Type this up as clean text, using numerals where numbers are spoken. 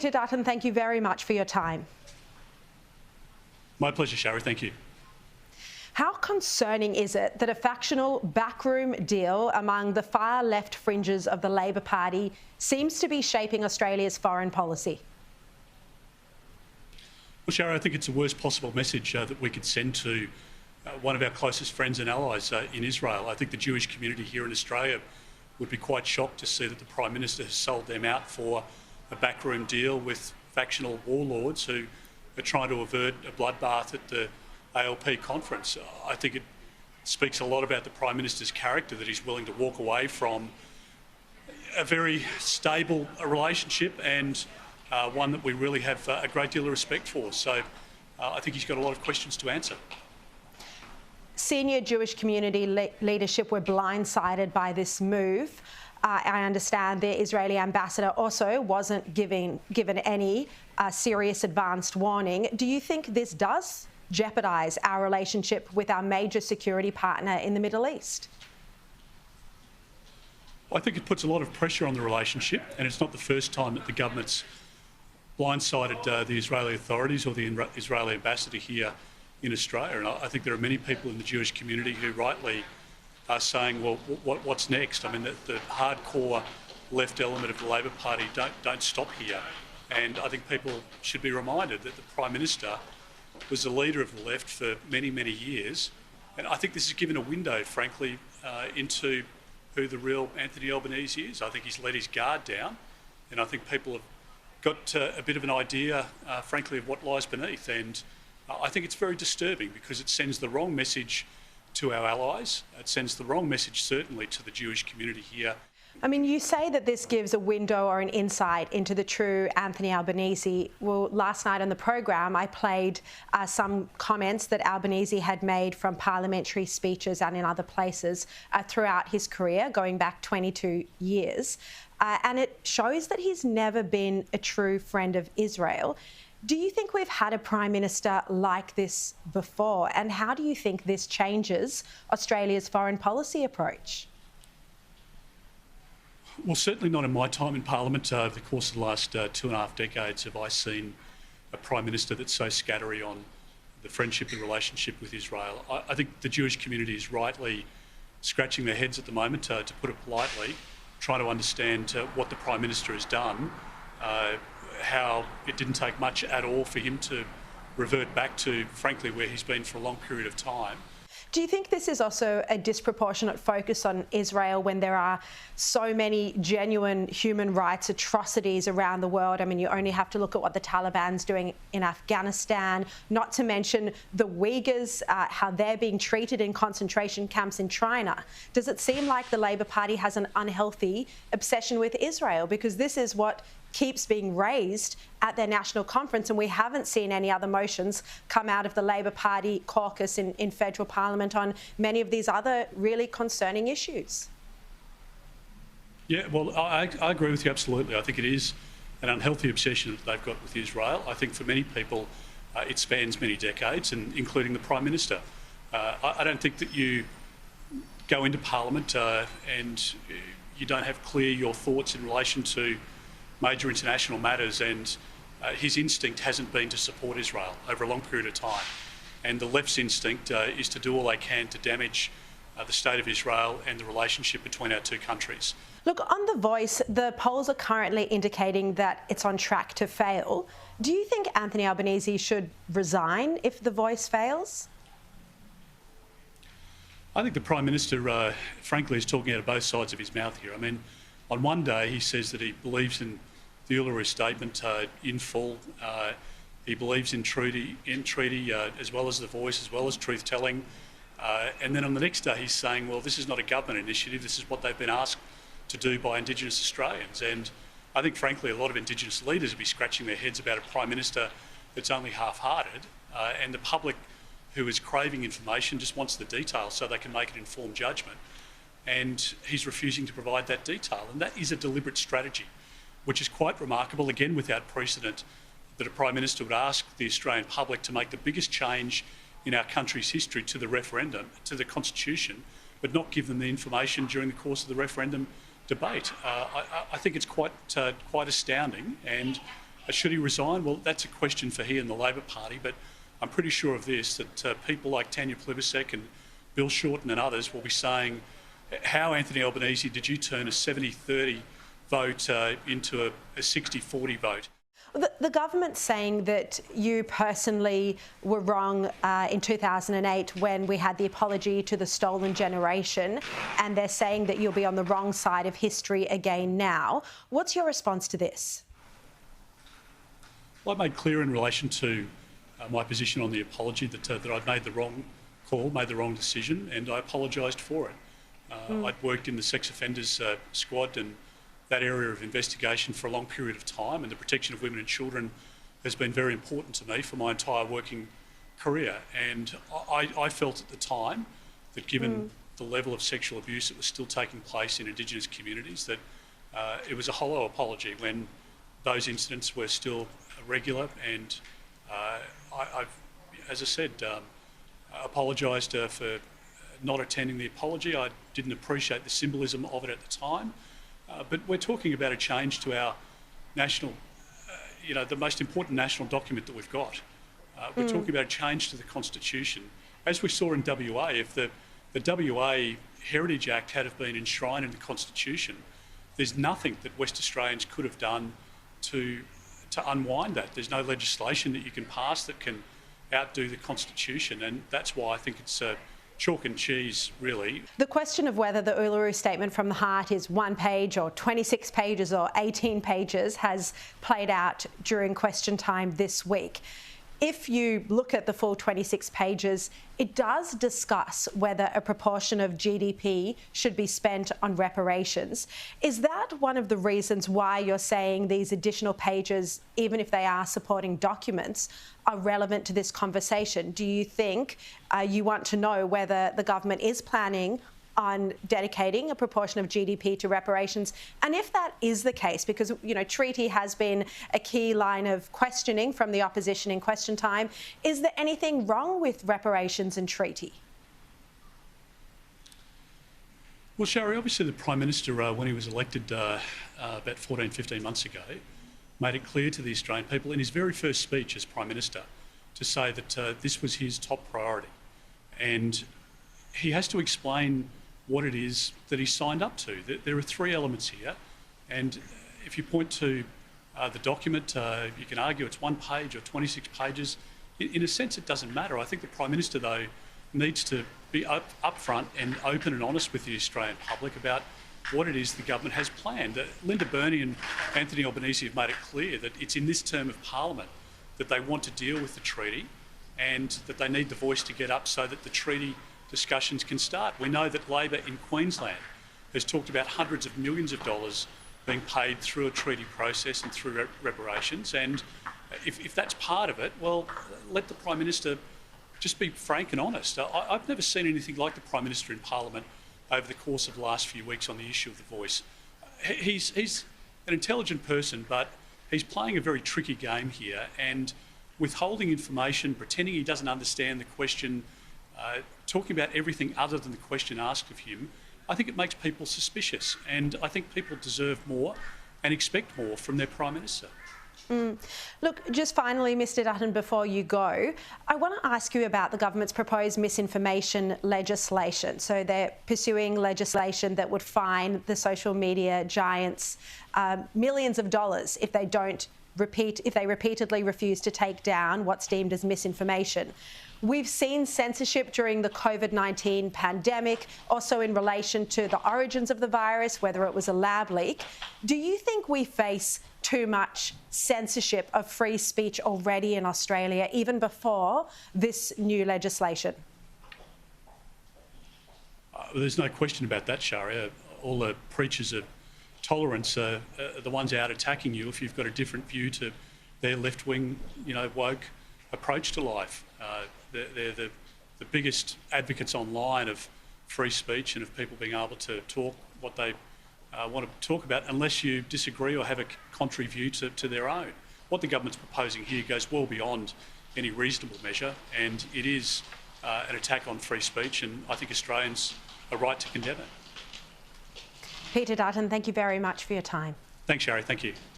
Peter Dutton, thank you very much for your time. My pleasure, Sharri. Thank you. How concerning is it that a factional backroom deal among the far left fringes of the Labor Party seems to be shaping Australia's foreign policy? Well, Sharri, I think it's the worst possible message that we could send to one of our closest friends and allies in Israel. I think the Jewish community here in Australia would be quite shocked to see that the Prime Minister has sold them out for a backroom deal with factional warlords who are trying to avert a bloodbath at the ALP conference. I think it speaks a lot about the Prime Minister's character that he's willing to walk away from a very stable relationship and one that we really have a great deal of respect for. So I think he's got a lot of questions to answer. Senior Jewish community leadership were blindsided by this move. I understand the Israeli ambassador also wasn't given any serious advanced warning. Do you think this does jeopardise our relationship with our major security partner in the Middle East? I think it puts a lot of pressure on the relationship, and it's not the first time that the government's blindsided the Israeli authorities or the Israeli ambassador here in Australia. And I think there are many people in the Jewish community who rightly are saying, well, what's next? I mean, the hardcore left element of the Labor Party don't stop here. And I think people should be reminded that the Prime Minister was the leader of the left for many, many years. And I think this has given a window, frankly, into who the real Anthony Albanese is. I think he's let his guard down, and I think people have got a bit of an idea, frankly, of what lies beneath. And I think it's very disturbing because it sends the wrong message to our allies. It sends the wrong message, certainly, to the Jewish community here. I mean, you say that this gives a window or an insight into the true Anthony Albanese. Well, last night on the program, I played some comments that Albanese had made from parliamentary speeches and in other places throughout his career, going back 22 years. And it shows that he's never been a true friend of Israel. Do you think we've had a Prime Minister like this before? And how do you think this changes Australia's foreign policy approach? Well, certainly not in my time in Parliament. Over the course of the last 2.5 decades have I seen a Prime Minister that's so scattery on the friendship and relationship with Israel. I think the Jewish community is rightly scratching their heads at the moment, to put it politely, trying to understand what the Prime Minister has done, how it didn't take much at all for him to revert back to, frankly, where he's been for a long period of time. Do you think this is also a disproportionate focus on Israel when there are so many genuine human rights atrocities around the world? I mean, you only have to look at what the Taliban's doing in Afghanistan, not to mention the Uyghurs, how they're being treated in concentration camps in China. Does it seem like the Labor Party has an unhealthy obsession with Israel? Because this is what keeps being raised at their national conference, and we haven't seen any other motions come out of the Labor Party caucus in federal parliament on many of these other really concerning issues. Yeah, well, I agree with you absolutely. I think it is an unhealthy obsession that they've got with Israel. I think for many people it spans many decades, and including the Prime Minister. I don't think that you go into Parliament and you don't have clear your thoughts in relation to major international matters, and his instinct hasn't been to support Israel over a long period of time. And the left's instinct is to do all they can to damage the state of Israel and the relationship between our two countries. Look, on The Voice, the polls are currently indicating that it's on track to fail. Do you think Anthony Albanese should resign if The Voice fails? I think the Prime Minister, frankly, is talking out of both sides of his mouth here. I mean, on one day he says that he believes in the Uluru Statement in full. He believes in treaty as well as The Voice, as well as truth-telling. And then on the next day he's saying, well, this is not a government initiative, this is what they've been asked to do by Indigenous Australians. And I think, frankly, a lot of Indigenous leaders will be scratching their heads about a Prime Minister that's only half-hearted, and the public who is craving information just wants the details so they can make an informed judgment. And he's refusing to provide that detail. And that is a deliberate strategy, which is quite remarkable, again, without precedent, that a Prime Minister would ask the Australian public to make the biggest change in our country's history to the referendum, to the Constitution, but not give them the information during the course of the referendum debate. I think it's quite astounding, and Should he resign? Well, that's a question for he and the Labor Party, but I'm pretty sure of this, that people like Tanya Plibersek and Bill Shorten and others will be saying, how, Anthony Albanese, did you turn a 70-30 vote into a 60-40 vote? The government's saying that you personally were wrong in 2008 when we had the apology to the stolen generation, and they're saying that you'll be on the wrong side of history again now. What's your response to this? Well, I made clear in relation to my position on the apology that I'd made the wrong call, made the wrong decision, and I apologised for it. I'd worked in the sex offenders squad and that area of investigation for a long period of time, and the protection of women and children has been very important to me for my entire working career. And I felt at the time that given the level of sexual abuse that was still taking place in Indigenous communities, that it was a hollow apology when those incidents were still regular. And I've, as I said, apologised for not attending the apology. I didn't appreciate the symbolism of it at the time. But we're talking about a change to our national, the most important national document that we've got. We're talking about a change to the Constitution. As we saw in WA, if the WA Heritage Act had have been enshrined in the Constitution, there's nothing that West Australians could have done to unwind that. There's no legislation that you can pass that can outdo the Constitution, and that's why I think it's chalk and cheese, really. The question of whether the Uluru Statement from the Heart is 1 page or 26 pages or 18 pages has played out during question time this week. If you look at the full 26 pages, it does discuss whether a proportion of GDP should be spent on reparations. Is that one of the reasons why you're saying these additional pages, even if they are supporting documents, are relevant to this conversation? Do you think you want to know whether the government is planning on dedicating a proportion of GDP to reparations? And if that is the case, because, treaty has been a key line of questioning from the opposition in question time, is there anything wrong with reparations and treaty? Well, Sharri, obviously the Prime Minister, when he was elected about 14, 15 months ago, made it clear to the Australian people in his very first speech as Prime Minister to say that this was his top priority. And he has to explain what it is that he signed up to. There are 3 elements here, and if you point to the document, you can argue it's 1 page or 26 pages. In a sense, it doesn't matter. I think the Prime Minister, though, needs to be upfront and open and honest with the Australian public about what it is the government has planned. Linda Burney and Anthony Albanese have made it clear that it's in this term of Parliament that they want to deal with the treaty and that they need the voice to get up so that the treaty discussions can start. We know that Labor in Queensland has talked about hundreds of millions of dollars being paid through a treaty process and through reparations, and if that's part of it, well, let the Prime Minister just be frank and honest. I've never seen anything like the Prime Minister in Parliament over the course of the last few weeks on the issue of the voice. He's an intelligent person, but he's playing a very tricky game here, and withholding information, pretending he doesn't understand the question, talking about everything other than the question asked of him, I think it makes people suspicious, and I think people deserve more and expect more from their Prime Minister. Look, just finally, Mr Dutton, before you go, I want to ask you about the government's proposed misinformation legislation. So they're pursuing legislation that would fine the social media giants millions of dollars if they repeatedly refuse to take down what's deemed as misinformation. We've seen censorship during the COVID-19 pandemic, also in relation to the origins of the virus, whether it was a lab leak. Do you think we face too much censorship of free speech already in Australia, even before this new legislation? There's no question about that, Sharri. All the preachers of tolerance are the ones out attacking you if you've got a different view to their left-wing, woke approach to life. They're the biggest advocates online of free speech and of people being able to talk what they want to talk about, unless you disagree or have a contrary view to their own. What the government's proposing here goes well beyond any reasonable measure, and it is an attack on free speech, and I think Australians are right to condemn it. Peter Dutton, thank you very much for your time. Thanks, Sharri. Thank you.